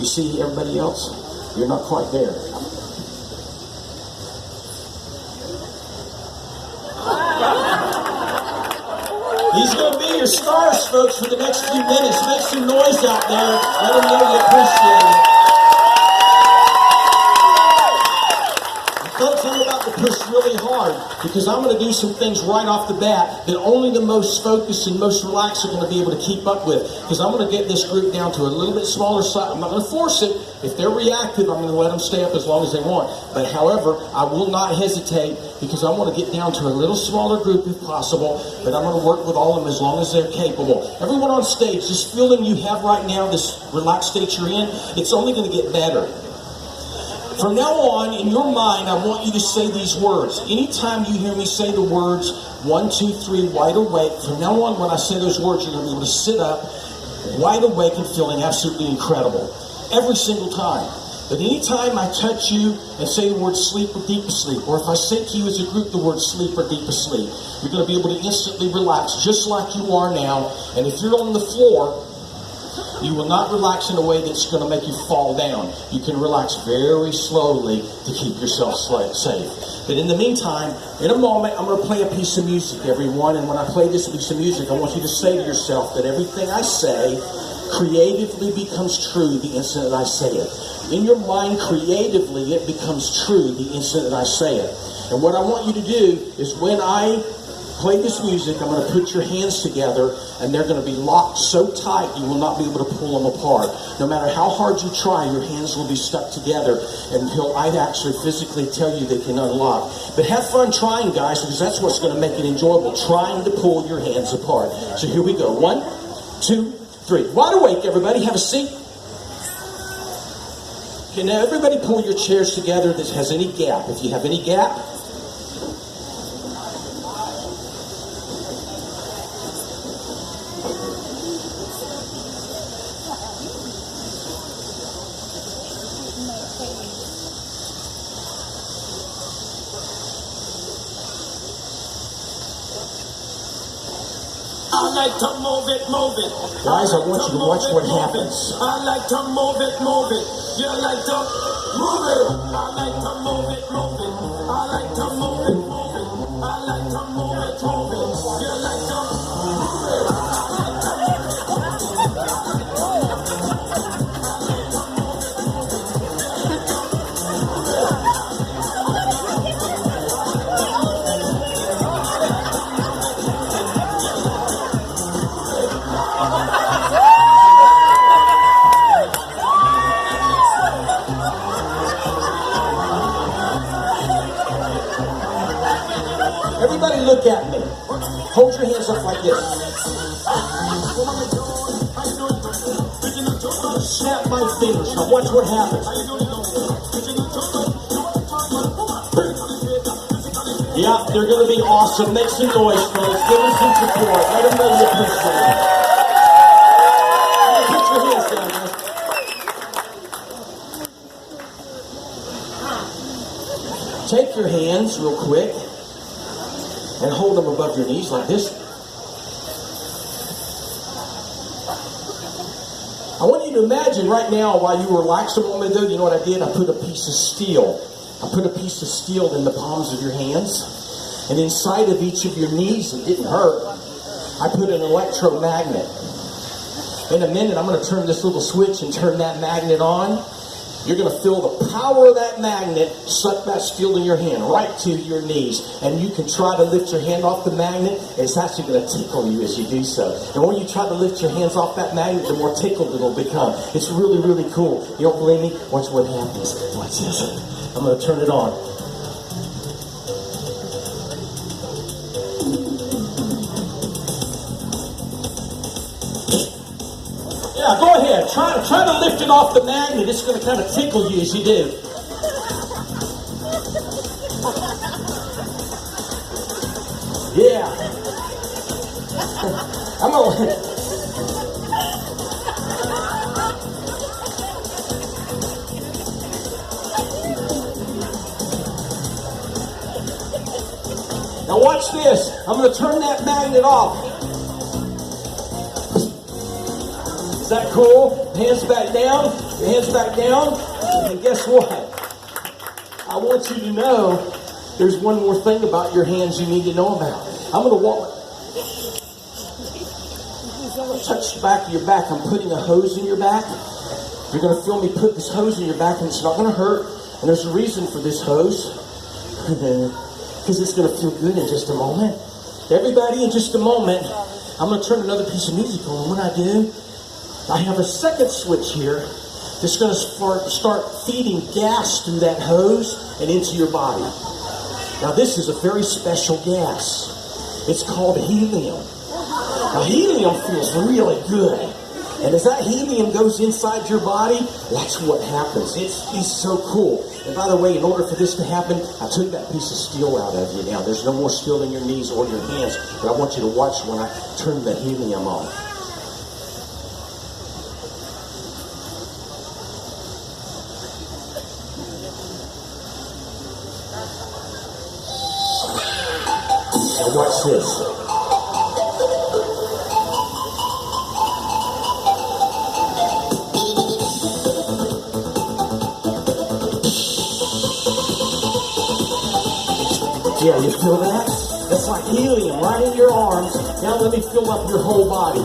You see everybody else? You're not quite there. These are going to be your stars, folks, for the next few minutes. Make some noise out there. Let them know you appreciate it. Folks, I'm about to push really hard because I'm going to do some things right off the bat that only the most focused and most relaxed are going to be able to keep up with, because I'm going to get this group down to a little bit smaller size. I'm not going to force it. If they're reactive, I'm going to let them stay up as long as they want. But however, I will not hesitate because I want to get down to a little smaller group if possible, but I'm going to work with all of them as long as they're capable. Everyone on stage, this feeling you have right now, this relaxed state you're in, it's only going to get better. From now on, in your mind, I want you to say these words. Anytime you hear me say the words 1, 2, 3, wide awake, from now on, when I say those words, you're going to be able to sit up, wide awake and feeling absolutely incredible. Every single time. But anytime I touch you and say the word sleep or deep asleep, or if I say to you as a group the word sleep or deep asleep, you're going to be able to instantly relax just like you are now. And if you're on the floor, you will not relax in a way that's going to make you fall down. You can relax very slowly to keep yourself safe. But in the meantime, in a moment, I'm going to play a piece of music, everyone. And when I play this piece of music, I want you to say to yourself that everything I say creatively becomes true the instant that I say it. In your mind, creatively, it becomes true the instant that I say it. And what I want you to do is when I play this music, I'm going to put your hands together, and they're going to be locked so tight you will not be able to pull them apart. No matter how hard you try, your hands will be stuck together until I actually physically tell you they can unlock. But have fun trying, guys, because that's what's going to make it enjoyable, trying to pull your hands apart. So here we go. 1, 2, 3. Wide awake, everybody. Have a seat. Okay, now everybody pull your chairs together that has any gap. If you have any gap, I like to move it. guys, I want you to watch what happens. I like to move it. You like to move it. I like to move it. I like to move it. I like to move it. You like to move it. Everybody look at me. Hold your hands up like this. Snap my fingers. Now watch what happens. Yeah, they're going to be awesome. Make some noise, folks. Give them some support. Let them know you appreciate it. Put your hands down, guys. Take your hands real quick and hold them above your knees like this. I want you to imagine right now while you were relaxing a moment ago, you know what I did? I put a piece of steel. I put a piece of steel in the palms of your hands. And inside of each of your knees, it didn't hurt, I put an electromagnet. In a minute, I'm going to turn this little switch and turn that magnet on. You're going to feel the power of that magnet suck that steel in your hand right to your knees. And you can try to lift your hand off the magnet, and it's actually going to tickle you as you do so. And when you try to lift your hands off that magnet, the more tickled it'll become. It's really, really cool. You don't believe me? Watch what happens. Watch this. I'm going to turn it on. Yeah, go ahead. Try to lift it off the magnet. It's going to kind of tickle you as you do. Yeah. I'm going to... Now watch this. I'm going to turn that magnet off. Is that cool? Hands back down. Hands back down. And guess what? I want you to know there's one more thing about your hands you need to know about. I'm going to walk. Touch the back of your back. I'm putting a hose in your back. You're going to feel me put this hose in your back, and it's not going to hurt. And there's a reason for this hose. Because it's going to feel good in just a moment. Everybody, in just a moment, I'm going to turn another piece of music on. When I do, I have a second switch here that's going to start feeding gas through that hose and into your body. Now, this is a very special gas. It's called helium. Now, helium feels really good. And as that helium goes inside your body, that's what happens. It's so cool. And by the way, in order for this to happen, I took that piece of steel out of you now. There's no more steel in your knees or your hands. But I want you to watch when I turn the helium on. Now watch this. Yeah, you feel that? That's like helium right in your arms. Now let me fill up your whole body.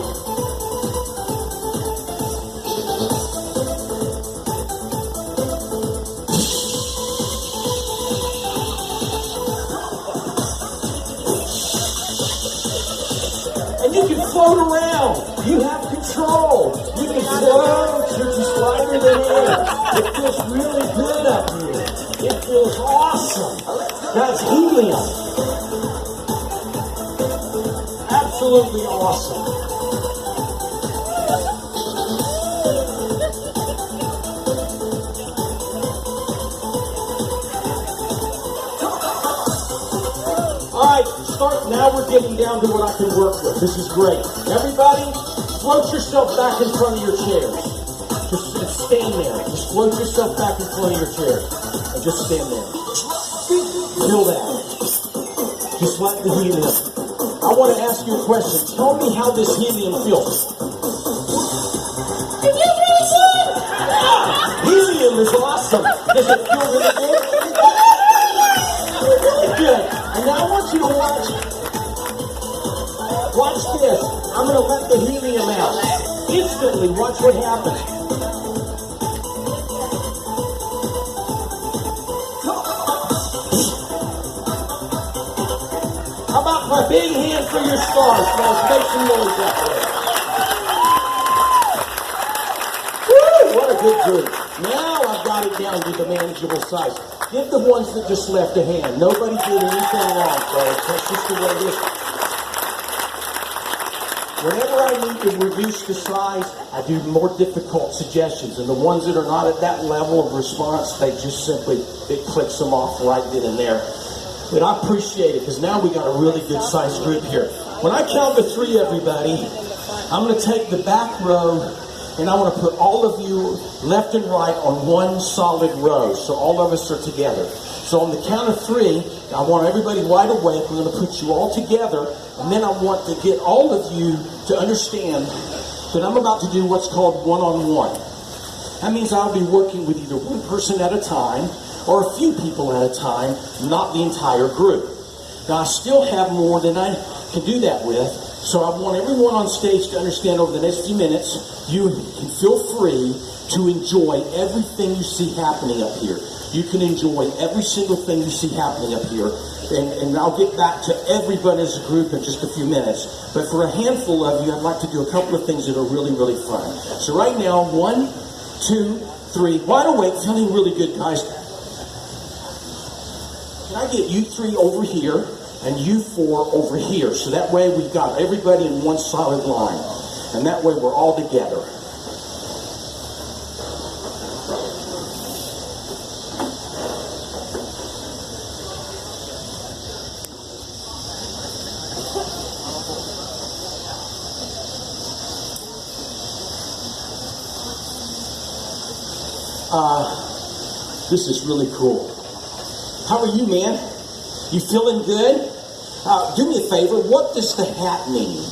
And you can float around. You have control. You can float. You're just lighter than air. It feels really good up here. It feels awesome. That's helium. Absolutely awesome. All right, now we're getting down to what I can work with. This is great. Everybody, float yourself back in front of your chairs. Just stand there. Just float yourself back in front of your chair. And just stand there. Feel that. Just like the helium. I want to ask you a question. Tell me how this helium feels. It feels really good. Yeah. Helium is awesome. Does it feel really good? Really good. And now I want you to watch. Watch this. I'm going to let the helium out. Instantly, watch what happens. How about my big hand for your stars, guys? Make some noise out there. Woo! What a good group. Now I've got it down to the manageable size. Give the ones that just left a hand. Nobody did anything wrong, folks. That's just the way it is. Whenever I need to reduce the size, I do more difficult suggestions. And the ones that are not at that level of response, they just simply, it clicks them off right then and there. But I appreciate it, because now we got a really good sized group here. When I count to 3, everybody, I'm going to take the back row, and I want to put all of you left and right on one solid row, so all of us are together. So on the count of 3, I want everybody wide awake. We're going to put you all together, and then I want to get all of you to understand that I'm about to do what's called one-on-one. That means I'll be working with either one person at a time, or a few people at a time, not the entire group. Now, I still have more than I can do that with, so I want everyone on stage to understand over the next few minutes, you can feel free to enjoy everything you see happening up here. You can enjoy every single thing you see happening up here, and I'll get back to everybody as a group in just a few minutes. But for a handful of you, I'd like to do a couple of things that are really, really fun. So right now, 1, 2, 3, wide awake, feeling really good, guys. Can I get you 3 over here and you 4 over here? So that way we've got everybody in one solid line. And that way we're all together. This is really cool. How are you, man? You feeling good? Do me a favor. What does the hat mean?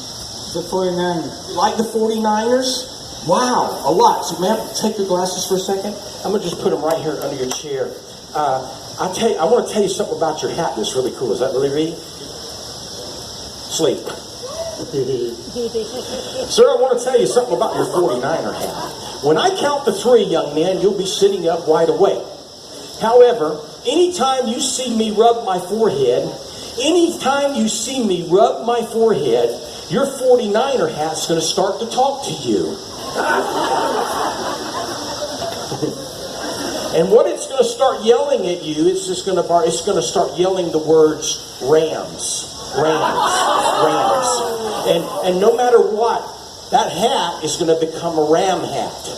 The 49ers. Like the 49ers? Wow, a lot. So may I take your glasses for a second? I'm gonna just put them right here under your chair. I want to tell you something about your hat that's really cool. Is that really reading? Sleep. Sir, I want to tell you something about your 49er hat. When I count to 3, young man, you'll be sitting up wide awake. However, anytime you see me rub my forehead, your 49er hat's going to start to talk to you. And what it's going to start yelling at you is it's going to start yelling the words Rams. And no matter what, that hat is going to become a Ram hat.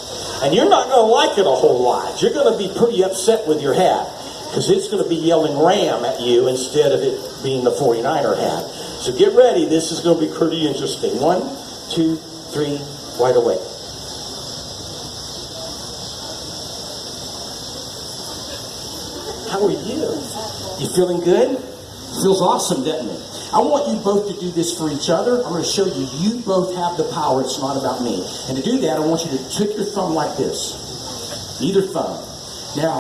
And you're not going to like it a whole lot. You're going to be pretty upset with your hat because it's going to be yelling Ram at you instead of it being the 49er hat. So get ready. This is going to be pretty interesting. 1, 2, 3, wide awake. How are you? You feeling good? Feels awesome, doesn't it? I want you both to do this for each other. I'm going to show you, you both have the power. It's not about me. And to do that, I want you to take your thumb like this. Either thumb. Now,